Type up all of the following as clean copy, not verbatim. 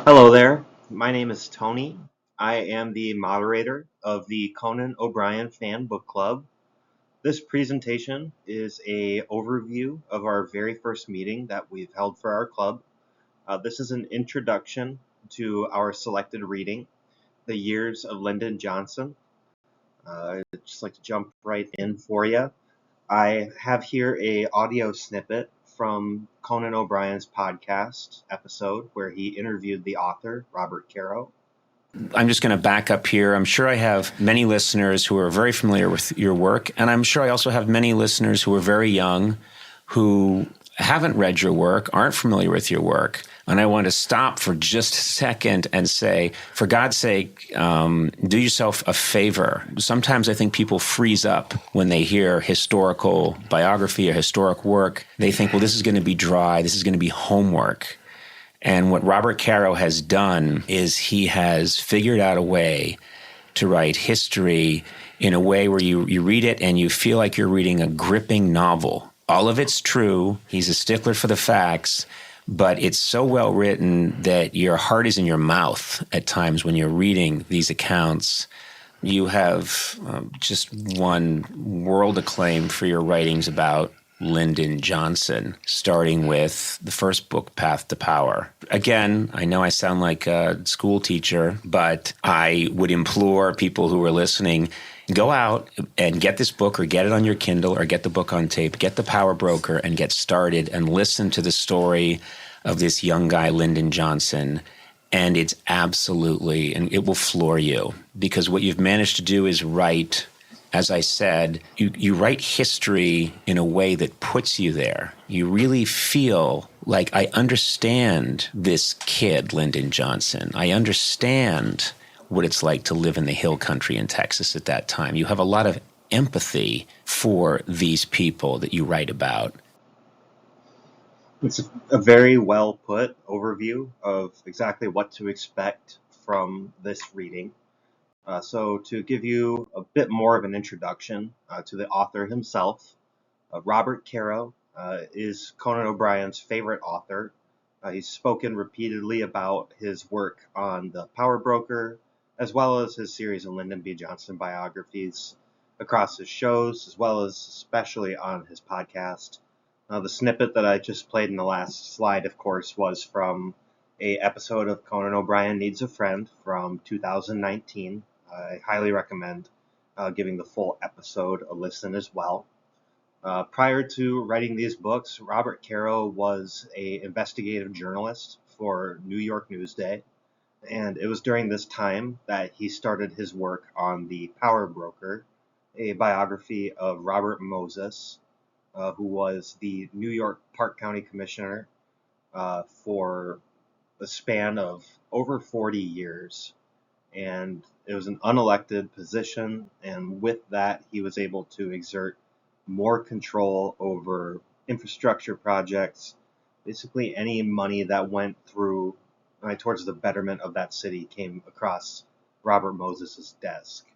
Hello there. My name is Tony. I am the moderator of the Conan O'Brien Fan Book Club. This presentation is a overview of our very first meeting that we've held for our club. This is an introduction to our selected reading, The Years of Lyndon Johnson. I'd just like to jump right in for you. I have here a audio snippet from Conan O'Brien's podcast episode where he interviewed the author, Robert Caro. I'm just going to back up here. I'm sure I have many listeners who are very familiar with your work, and I'm sure I also have many listeners who are very young who haven't read your work, aren't familiar with your work. And I want to stop for just a second and say, for God's sake, do yourself a favor. Sometimes I think people freeze up when they hear historical biography or historic work. They think, well, this is going to be dry. This is going to be homework. And what Robert Caro has done is he has figured out a way to write history in a way where you read it and you feel like you're reading a gripping novel. All of it's true. He's a stickler for the facts, but it's so well written that your heart is in your mouth at times when you're reading these accounts. You have just won world acclaim for your writings about Lyndon Johnson, starting with the first book, Path to Power. Again, I know I sound like a school teacher, but I would implore people who are listening, go out and get this book or get it on your Kindle or get the book on tape, get the Power Broker and get started and listen to the story of this young guy, Lyndon Johnson. And it's absolutely, and it will floor you because what you've managed to do is write, as I said, you write history in a way that puts you there. You really feel like I understand this kid, Lyndon Johnson. I understand what it's like to live in the hill country in Texas at that time. You have a lot of empathy for these people that you write about. It's a very well put overview of exactly what to expect from this reading. So to give you a bit more of an introduction to the author himself, Robert Caro is Conan O'Brien's favorite author. He's spoken repeatedly about his work on The Power Broker, as well as his series of Lyndon B. Johnson biographies across his shows, as well as especially on his podcast. The snippet that I just played in the last slide, of course, was from a episode of Conan O'Brien Needs a Friend from 2019. I highly recommend giving the full episode a listen as well. Prior to writing these books, Robert Caro was an investigative journalist for New York Newsday, and it was during this time that he started his work on The Power Broker, a biography of Robert Moses, who was the New York Park County Commissioner for a span of over 40 years. And it was an unelected position, and with that, he was able to exert more control over infrastructure projects. Basically, any money that went through towards the betterment of that city came across Robert Moses' desk.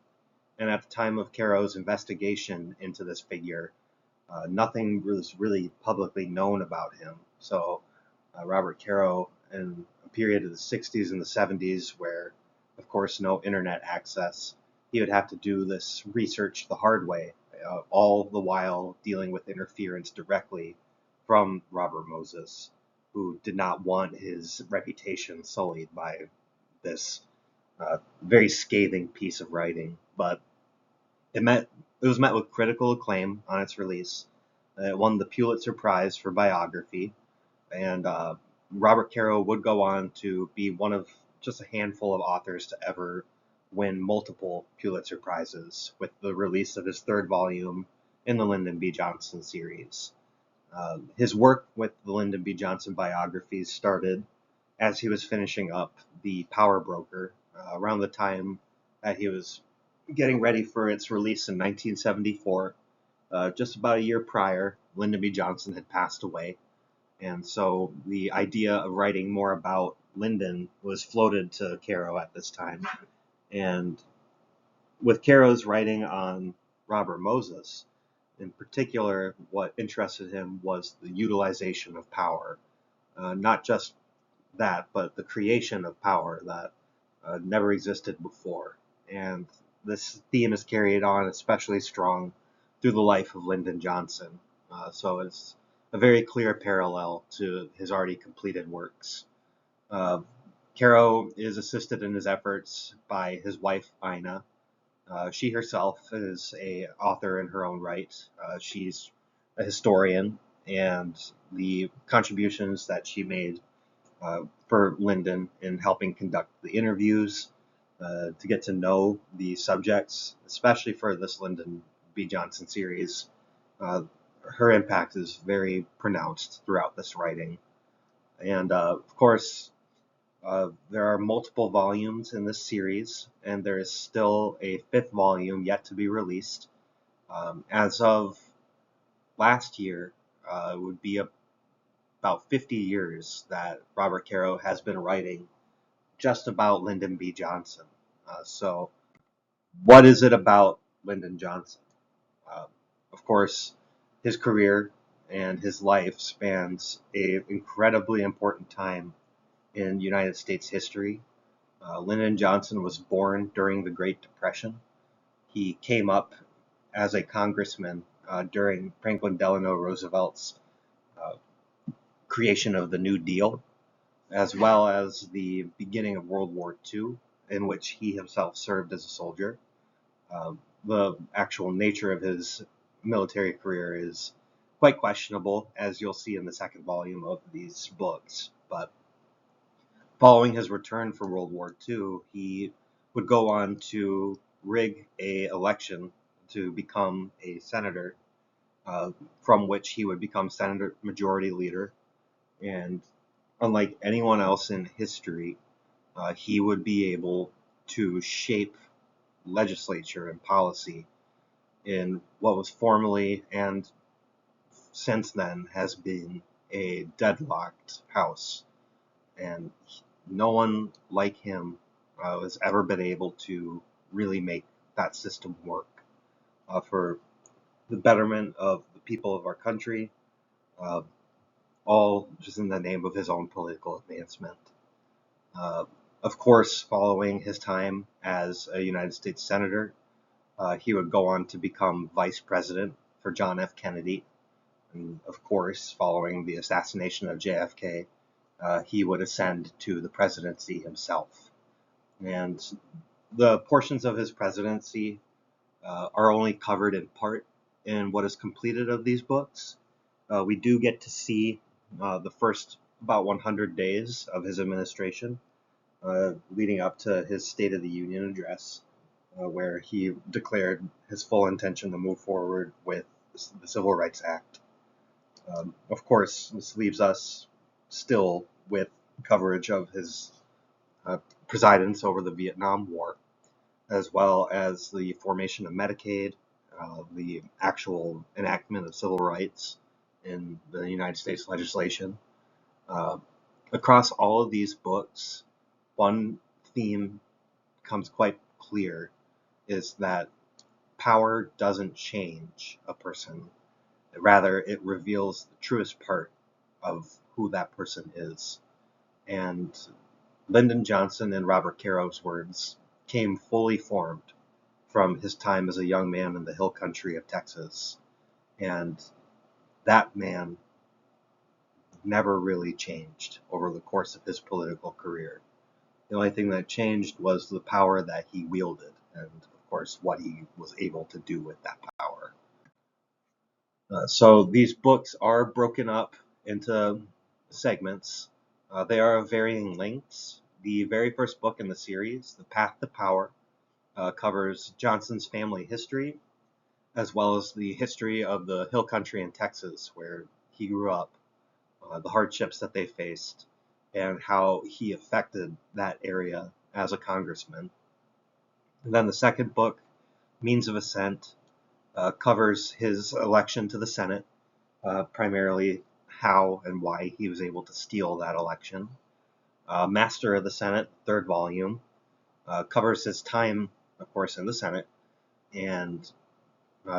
And at the time of Caro's investigation into this figure, nothing was really publicly known about him. So Robert Caro, in a period of the 60s and the 70s where of course, no internet access, he would have to do this research the hard way, all the while dealing with interference directly from Robert Moses, who did not want his reputation sullied by this very scathing piece of writing. But it was met with critical acclaim on its release. It won the Pulitzer Prize for biography, and Robert Caro would go on to be one of just a handful of authors to ever win multiple Pulitzer Prizes with the release of his third volume in the Lyndon B. Johnson series. His work with the Lyndon B. Johnson biographies started as he was finishing up The Power Broker around the time that he was getting ready for its release in 1974. Just about a year prior, Lyndon B. Johnson had passed away. And so the idea of writing more about Lyndon was floated to Caro at this time. And with Caro's writing on Robert Moses, in particular, what interested him was the utilization of power, not just that, but the creation of power that never existed before. And this theme is carried on especially strong through the life of Lyndon Johnson. So it's a very clear parallel to his already completed works. Uh, Caro is assisted in his efforts by his wife Ina. She herself is a author in her own right. She's a historian, and the contributions that she made for Lyndon in helping conduct the interviews, to get to know the subjects, especially for this Lyndon B. Johnson series. Uh, Her impact is very pronounced throughout this writing. And of course, there are multiple volumes in this series, and there is still a fifth volume yet to be released. As of last year, it would be about 50 years that Robert Caro has been writing just about Lyndon B. Johnson. So, what is it about Lyndon Johnson? Uh, of course, his career and his life spans a incredibly important time in United States history. Lyndon Johnson was born during the Great Depression. He came up as a congressman during Franklin Delano Roosevelt's uh, creation of the New Deal, as well as the beginning of World War II, in which he himself served as a soldier. The actual nature of his military career is quite questionable, as you'll see in the second volume of these books. But following his return from World War II, he would go on to rig a election to become a senator, uh, from which he would become Senate Majority Leader. And unlike anyone else in history, he would be able to shape legislature and policy in what was formerly and since then has been a deadlocked house. And no one like him has ever been able to really make that system work for the betterment of the people of our country, uh, all just in the name of his own political advancement. Uh, of course, following his time as a United States Senator, he would go on to become vice president for John F. Kennedy. And of course, following the assassination of JFK, he would ascend to the presidency himself. And the portions of his presidency are only covered in part in what is completed of these books. We do get to see the first about 100 days of his administration, leading up to his State of the Union address, where he declared his full intention to move forward with the Civil Rights Act. Of course, this leaves us still with coverage of his presidence over the Vietnam War, as well as the formation of Medicaid, the actual enactment of civil rights in the United States legislation. Uh, Across all of these books, one theme becomes quite clear, is that power doesn't change a person. Rather, it reveals the truest part of who that person is. And Lyndon Johnson, in Robert Caro's words, came fully formed from his time as a young man in the hill country of Texas. And that man never really changed over the course of his political career. The only thing that changed was the power that he wielded, and of course, what he was able to do with that power. So these books are broken up into segments. They are of varying lengths. The very first book in the series, The Path to Power, covers Johnson's family history, as well as the history of the hill country in Texas where he grew up, the hardships that they faced, and how he affected that area as a congressman. And then the second book, Means of Ascent, covers his election to the Senate, primarily how and why he was able to steal that election. Master of the Senate, third volume, covers his time, of course, in the Senate and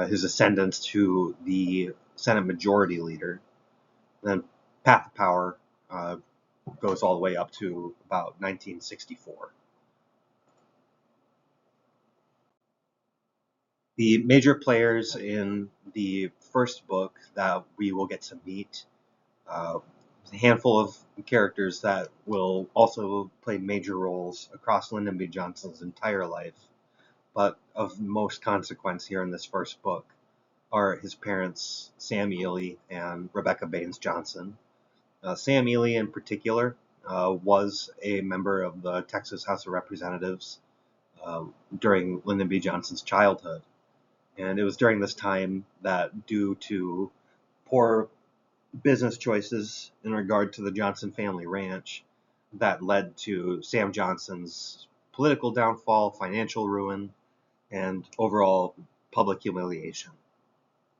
his ascendance to the Senate Majority Leader. Then Path to Power goes all the way up to about 1964. The major players in the first book that we will get to meet, a handful of characters that will also play major roles across Lyndon B. Johnson's entire life, but of most consequence here in this first book, are his parents, Sam Ely and Rebecca Baines Johnson. Sam Ely, in particular, was a member of the Texas House of Representatives during Lyndon B. Johnson's childhood. And it was during this time that, due to poor business choices in regard to the Johnson family ranch, that led to Sam Johnson's political downfall, financial ruin, and overall public humiliation,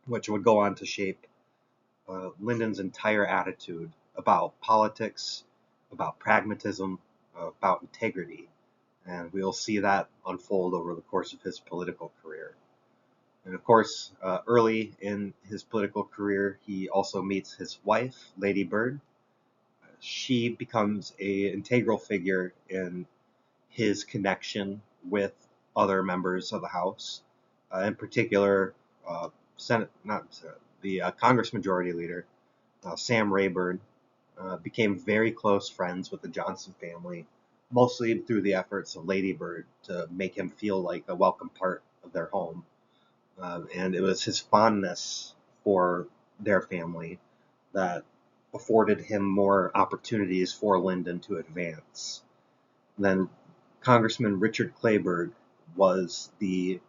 which would go on to shape Lyndon's entire attitude about politics, about pragmatism, about integrity. And we'll see that unfold over the course of his political career. And of course, early in his political career, he also meets his wife, Lady Bird. She becomes an integral figure in his connection with other members of the House, in particular, the Congress Majority Leader, Sam Rayburn, became very close friends with the Johnson family, mostly through the efforts of Lady Bird to make him feel like a welcome part of their home. And it was his fondness for their family that afforded him more opportunities for Lyndon to advance. Then Congressman Richard Clayburgh was the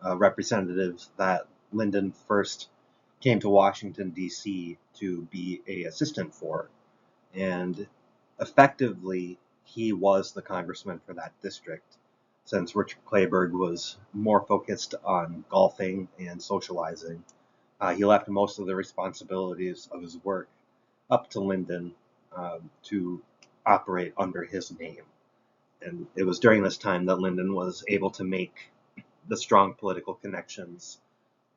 representative that Lyndon first came to Washington, D.C. to be an assistant for. And effectively, he was the congressman for that district, since Richard Clayburgh was more focused on golfing and socializing. He left most of the responsibilities of his work up to Lyndon to operate under his name. And it was during this time that Lyndon was able to make the strong political connections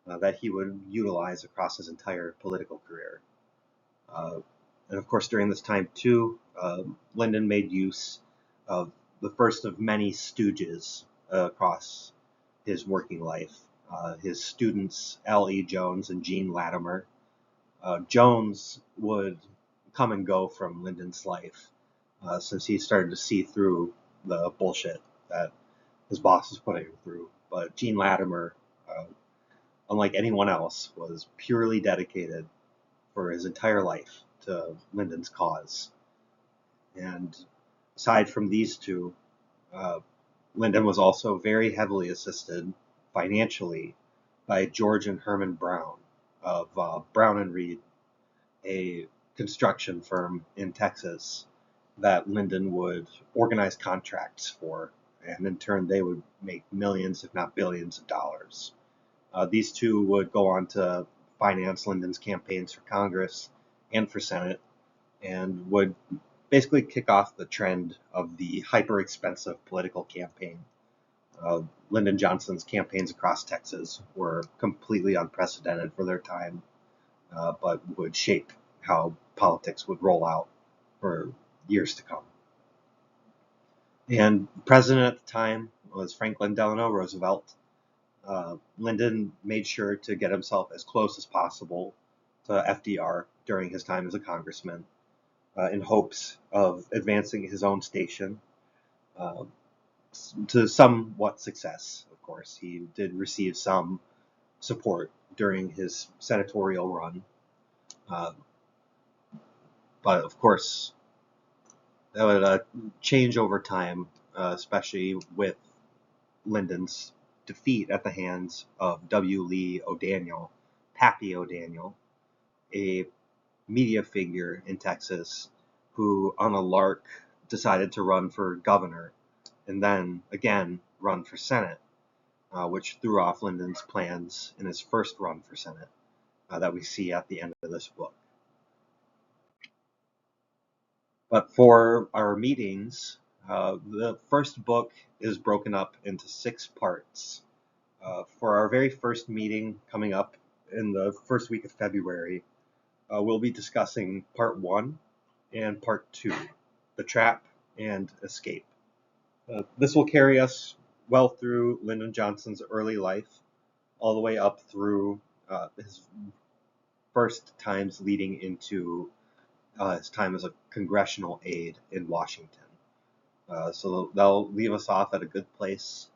that he would utilize across his entire political career. And of course, during this time too, Lyndon made use of the first of many stooges across his working life. His students, L.E. Jones and Gene Latimer. Jones would come and go from Lyndon's life since he started to see through the bullshit that his boss was putting him through. But Gene Latimer, unlike anyone else, was purely dedicated for his entire life to Lyndon's cause. And aside from these two, Lyndon was also very heavily assisted financially by George and Herman Brown of Brown and Reed, a construction firm in Texas that Lyndon would organize contracts for, and in turn they would make millions, if not billions, of dollars. These two would go on to finance Lyndon's campaigns for Congress and for Senate, and would basically kick off the trend of the hyper-expensive political campaign. Lyndon Johnson's campaigns across Texas were completely unprecedented for their time, but would shape how politics would roll out for years to come. And president at the time was Franklin Delano Roosevelt. Lyndon made sure to get himself as close as possible to FDR during his time as a congressman, in hopes of advancing his own station to somewhat success. Of course, he did receive some support during his senatorial run, but of course, that would change over time, especially with Lyndon's defeat at the hands of W. Lee O'Daniel, Pappy O'Daniel, a media figure in Texas who, on a lark, decided to run for governor and then again run for Senate, which threw off Lyndon's plans in his first run for Senate that we see at the end of this book. But for our meetings, the first book is broken up into 6 parts. For our very first meeting coming up in the first week of February, we'll be discussing part 1, and Part 2, The Trap and Escape. This will carry us well through Lyndon Johnson's early life, all the way up through his first times leading into his time as a congressional aide in Washington. So they'll leave us off at a good place.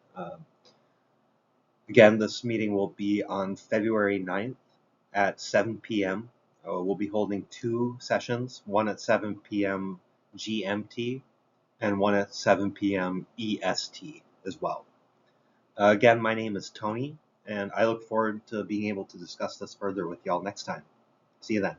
Again, this meeting will be on February 9th at 7 p.m. We'll be holding 2 sessions, one at 7 p.m. GMT and one at 7 p.m. EST as well. Again, my name is Tony, and I look forward to being able to discuss this further with y'all next time. See you then.